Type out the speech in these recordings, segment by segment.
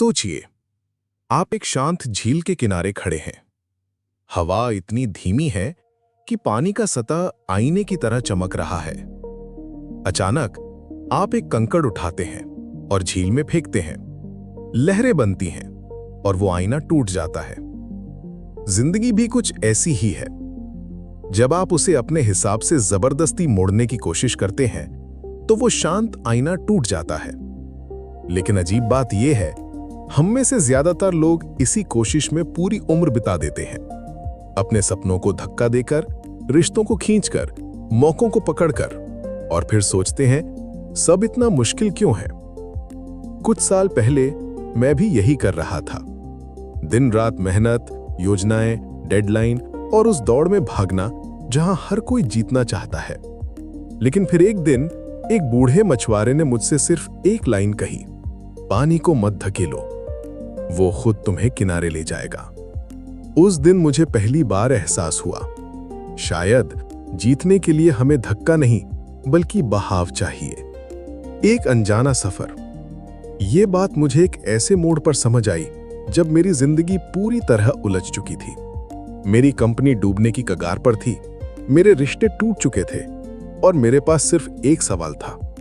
सोचिए, आप एक शांत झील के किनारे खड़े हैं। हवा इतनी धीमी है कि पानी का सतह आईने की तरह चमक रहा है। अचानक आप एक कंकड़ उठाते हैं और झील में फेंकते हैं। लहरें बनती हैं और वो आईना टूट जाता है। जिंदगी भी कुछ ऐसी ही है। जब आप उसे अपने हिसाब से जबरदस्ती मोड़ने की कोशिश करते हैं तो वो शांत आईना टूट जाता है। लेकिन अजीब बात यह है, हम में से ज्यादातर लोग इसी कोशिश में पूरी उम्र बिता देते हैं। अपने सपनों को धक्का देकर, रिश्तों को खींचकर, मौकों को पकड़कर, और फिर सोचते हैं सब इतना मुश्किल क्यों है। कुछ साल पहले मैं भी यही कर रहा था। दिन रात मेहनत, योजनाएं, डेडलाइन और उस दौड़ में भागना जहां हर कोई जीतना चाहता है। लेकिन फिर एक दिन एक बूढ़े मछुआरे ने मुझसे सिर्फ एक लाइन कही, पानी को मत धकेलो, वो खुद तुम्हें किनारे ले जाएगा। उस दिन मुझे पहली बार एहसास हुआ, शायद जीतने के लिए हमें धक्का नहीं बल्कि बहाव चाहिए। एक अनजाना सफर। ये बात मुझे एक ऐसे मोड़ पर समझ आई जब मेरी जिंदगी पूरी तरह उलझ चुकी थी। मेरी कंपनी डूबने की कगार पर थी, मेरे रिश्ते टूट चुके थे और मेरे पास सिर्फ एक सवाल था,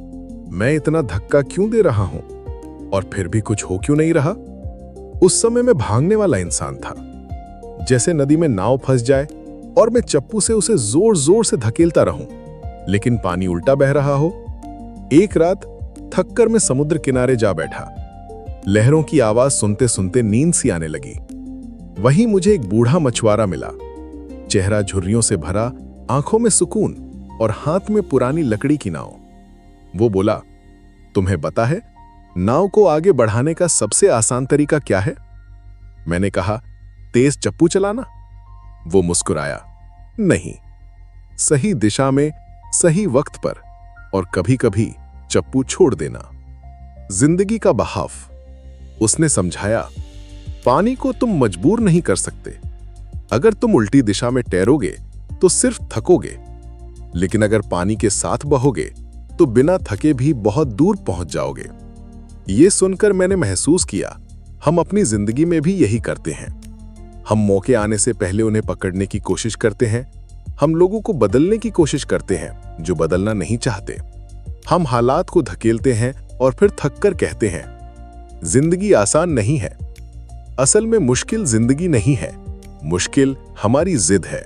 मैं इतना धक्का क्यों दे रहा हूं और फिर भी कुछ हो क्यों नहीं रहा। उस समय मैं भागने वाला इंसान था, जैसे नदी में नाव फंस जाए और मैं चप्पू से उसे जोर जोर से धकेलता रहूं, लेकिन पानी उल्टा बह रहा हो। एक रात थककर मैं समुद्र किनारे जा बैठा। लहरों की आवाज सुनते सुनते नींद सी आने लगी। वहीं मुझे एक बूढ़ा मछुआरा मिला, चेहरा झुर्रियों से भरा, आंखों में सुकून और हाथ में पुरानी लकड़ी की नाव। वो बोला, तुम्हें पता है नाव को आगे बढ़ाने का सबसे आसान तरीका क्या है? मैंने कहा, तेज चप्पू चलाना। वो मुस्कुराया, नहीं, सही दिशा में सही वक्त पर और कभी-कभी चप्पू छोड़ देना। जिंदगी का बहाव। उसने समझाया, पानी को तुम मजबूर नहीं कर सकते। अगर तुम उल्टी दिशा में तैरोगे तो सिर्फ थकोगे, लेकिन अगर पानी के साथ बहोगे तो बिना थके भी बहुत दूर पहुंच जाओगे। ये सुनकर मैंने महसूस किया, हम अपनी जिंदगी में भी यही करते हैं। हम मौके आने से पहले उन्हें पकड़ने की कोशिश करते हैं। हम लोगों को बदलने की कोशिश करते हैं जो बदलना नहीं चाहते। हम हालात को धकेलते हैं और फिर थककर कहते हैं, जिंदगी आसान नहीं है। असल में मुश्किल जिंदगी नहीं है, मुश्किल हमारी जिद है।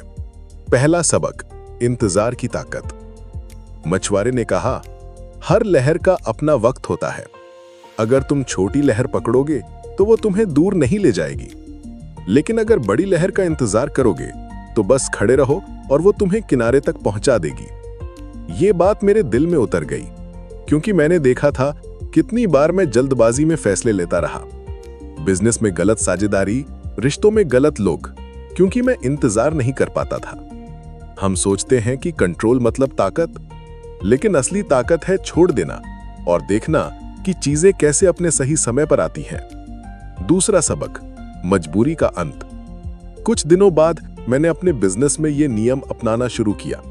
पहला सबक, इंतजार की ताकत। मछुआरे ने कहा, हर लहर का अपना वक्त होता है। अगर तुम छोटी लहर पकड़ोगे तो वो तुम्हें दूर नहीं ले जाएगी, लेकिन अगर बड़ी लहर का इंतजार करोगे तो बस खड़े रहो और वो तुम्हें किनारे तक पहुंचा देगी। ये बात मेरे दिल में उतर गई, क्योंकि मैंने देखा था कितनी बार मैं जल्दबाजी में फैसले लेता रहा। बिजनेस में गलत साझेदारी, रिश्तों में गलत लोग, क्योंकि मैं इंतजार नहीं कर पाता था। हम सोचते हैं कि कंट्रोल मतलब ताकत, लेकिन असली ताकत है छोड़ देना और देखना कि चीजें कैसे अपने सही समय पर आती हैं। दूसरा सबक, मजबूरी का अंत। कुछ दिनों बाद मैंने अपने बिजनेस में ये नियम अपनाना शुरू किया।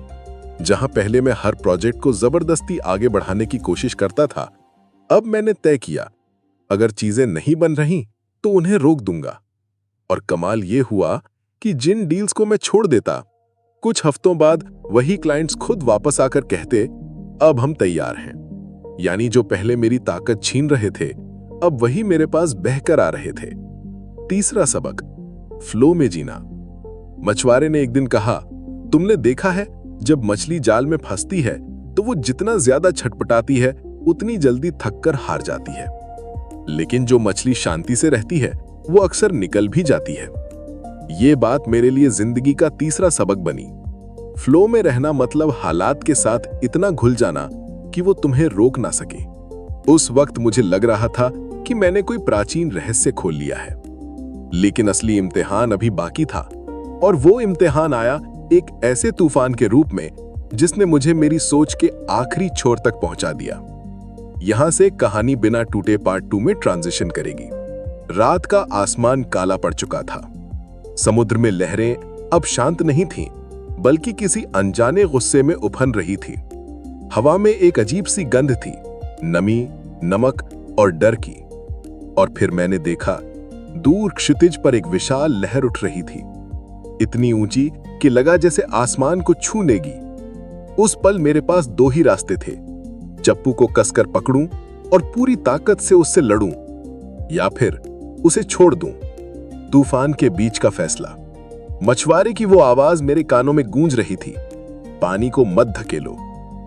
जहां पहले मैं हर प्रोजेक्ट को जबरदस्ती आगे बढ़ाने की कोशिश करता था, अब मैंने तय किया, अगर चीजें नहीं बन रही तो उन्हें रोक दूंगा। और कमाल ये हुआ कि जिन डील्स को मैं छोड़ देता, कुछ हफ्तों बाद वही क्लाइंट्स खुद वापस आकर कहते, अब हम तैयार हैं। यानी जो पहले मेरी ताकत छीन रहे थे, अब वही मेरे पास बहकर आ रहे थे। तीसरा सबक, फ्लो में जीना। मछुआरे ने एक दिन कहा, तुमने देखा है जब मछली जाल में फंसती है तो वो जितना ज्यादा छटपटाती है उतनी जल्दी थककर हार जाती है, लेकिन जो मछली शांति से रहती है वो अक्सर निकल भी जाती है। ये बात मेरे लिए जिंदगी का तीसरा सबक बनी। फ्लो में रहना मतलब हालात के साथ इतना घुल जाना कि वो तुम्हें रोक ना सके। उस वक्त मुझे लग रहा था कि मैंने कोई प्राचीन रहस्य खोल लिया है, लेकिन असली इम्तिहान अभी बाकी था। और वो इम्तिहान आया एक ऐसे तूफान के रूप में जिसने मुझे मेरी सोच के आखिरी छोर तक पहुंचा दिया। यहां से कहानी बिना टूटे पार्ट 2 में ट्रांजिशन करेगी। रात का आसमान काला पड़ चुका था। समुद्र में लहरें अब शांत नहीं थीं, बल्कि किसी अनजाने गुस्से में उफन रही थी। हवा में एक अजीब सी गंध थी, नमी, नमक और डर की। और फिर मैंने देखा दूर क्षितिज पर एक विशाल लहर उठ रही थी, इतनी ऊंची कि लगा जैसे आसमान को छू लेगी। उस पल मेरे पास दो ही रास्ते थे, चप्पू को कसकर पकड़ूं और पूरी ताकत से उससे लड़ूं, या फिर उसे छोड़ दूं। तूफान के बीच का फैसला। मछुआरे की वो आवाज मेरे कानों में गूंज रही थी, पानी को मत धकेलो,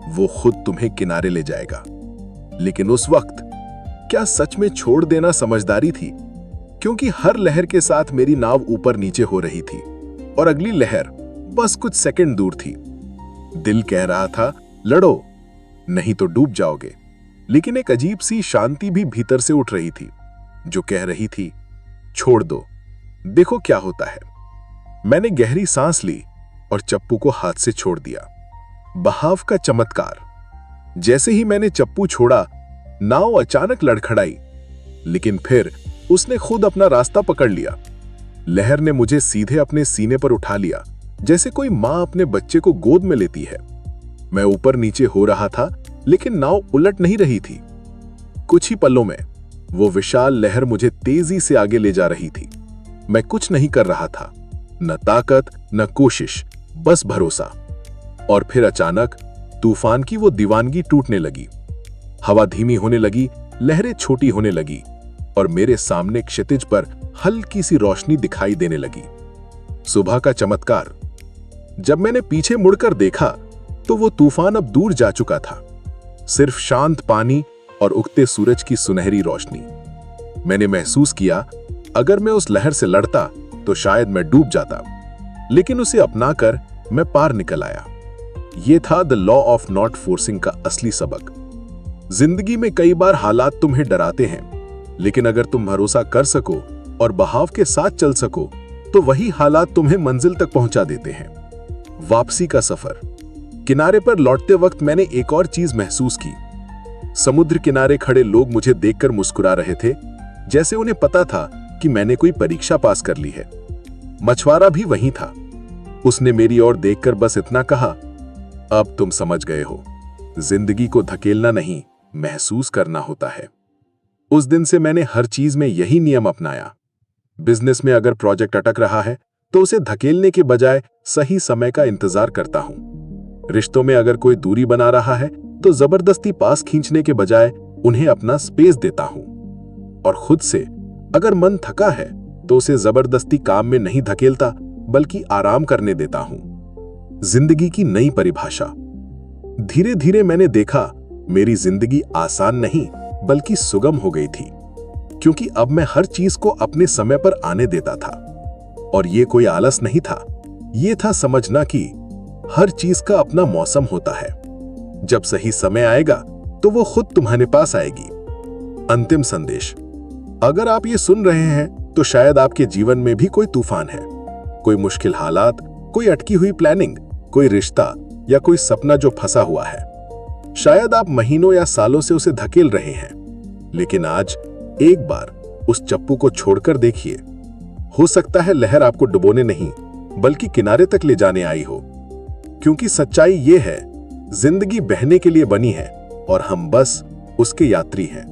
वो खुद तुम्हें किनारे ले जाएगा। लेकिन उस वक्त क्या सच में छोड़ देना समझदारी थी? क्योंकि हर लहर के साथ मेरी नाव ऊपर नीचे हो रही थी और अगली लहर बस कुछ सेकंड दूर थी। दिल कह रहा था लड़ो, नहीं तो डूब जाओगे। लेकिन एक अजीब सी शांति भी भीतर से उठ रही थी जो कह रही थी छोड़ दो, देखो क्या होता है। मैंने गहरी सांस ली और चप्पू को हाथ से छोड़ दिया। बहाव का चमत्कार। जैसे ही मैंने चप्पू छोड़ा, नाव अचानक लड़खड़ाई, लेकिन फिर उसने खुद अपना रास्ता पकड़ लिया। लहर ने मुझे सीधे अपने सीने पर उठा लिया, जैसे कोई मां अपने बच्चे को गोद में लेती है। मैं ऊपर नीचे हो रहा था, लेकिन नाव उलट नहीं रही थी। कुछ ही पलों में वो विशाल लहर मुझे तेजी से आगे ले जा रही थी। मैं कुछ नहीं कर रहा था, न ताकत न कोशिश, बस भरोसा। और फिर अचानक तूफान की वो दीवानगी टूटने लगी। हवा धीमी होने लगी, लहरें छोटी होने लगी और मेरे सामने क्षितिज पर हल्की सी रोशनी दिखाई देने लगी। सुबह का चमत्कार। जब मैंने पीछे मुड़कर देखा तो वो तूफान अब दूर जा चुका था, सिर्फ शांत पानी और उगते सूरज की सुनहरी रोशनी। मैंने महसूस किया अगर मैं उस लहर से लड़ता तो शायद मैं डूब जाता, लेकिन उसे अपनाकर मैं पार निकल आया। यह था the law of not forcing का असली सबक। जिंदगी में कई बार हालात तुम्हें डराते हैं, लेकिन अगर तुम भरोसा कर सको और बहाव के साथ चल सको तो वही हालात तुम्हें मंजिल तक पहुंचा देते हैं। वापसी का सफर। किनारे पर लौटते वक्त मैंने एक और चीज महसूस की। समुद्र किनारे खड़े लोग मुझे देखकर मुस्कुरा रहे थे, जैसे उन्हें पता था कि मैंने कोई परीक्षा पास कर ली है। मछुआरा भी वहीं था। उसने मेरी ओर देखकर बस इतना कहा, अब तुम समझ गए हो, जिंदगी को धकेलना नहीं, महसूस करना होता है। उस दिन से मैंने हर चीज में यही नियम अपनाया। बिजनेस में अगर प्रोजेक्ट अटक रहा है तो उसे धकेलने के बजाय सही समय का इंतजार करता हूं। रिश्तों में अगर कोई दूरी बना रहा है तो जबरदस्ती पास खींचने के बजाय उन्हें अपना स्पेस देता हूं। और खुद से अगर मन थका है तो उसे जबरदस्ती काम में नहीं धकेलता, बल्कि आराम करने देता हूं। जिंदगी की नई परिभाषा। धीरे धीरे मैंने देखा मेरी जिंदगी आसान नहीं बल्कि सुगम हो गई थी, क्योंकि अब मैं हर चीज को अपने समय पर आने देता था। और ये कोई आलस नहीं था, ये था समझना कि हर चीज का अपना मौसम होता है। जब सही समय आएगा तो वो खुद तुम्हारे पास आएगी। अंतिम संदेश। अगर आप ये सुन रहे हैं तो शायद आपके जीवन में भी कोई तूफान है, कोई मुश्किल हालात, कोई अटकी हुई प्लानिंग, कोई रिश्ता या कोई सपना जो फंसा हुआ है। शायद आप महीनों या सालों से उसे धकेल रहे हैं, लेकिन आज एक बार उस चप्पू को छोड़कर देखिए। हो सकता है लहर आपको डुबोने नहीं बल्कि किनारे तक ले जाने आई हो, क्योंकि सच्चाई ये है, जिंदगी बहने के लिए बनी है और हम बस उसके यात्री हैं।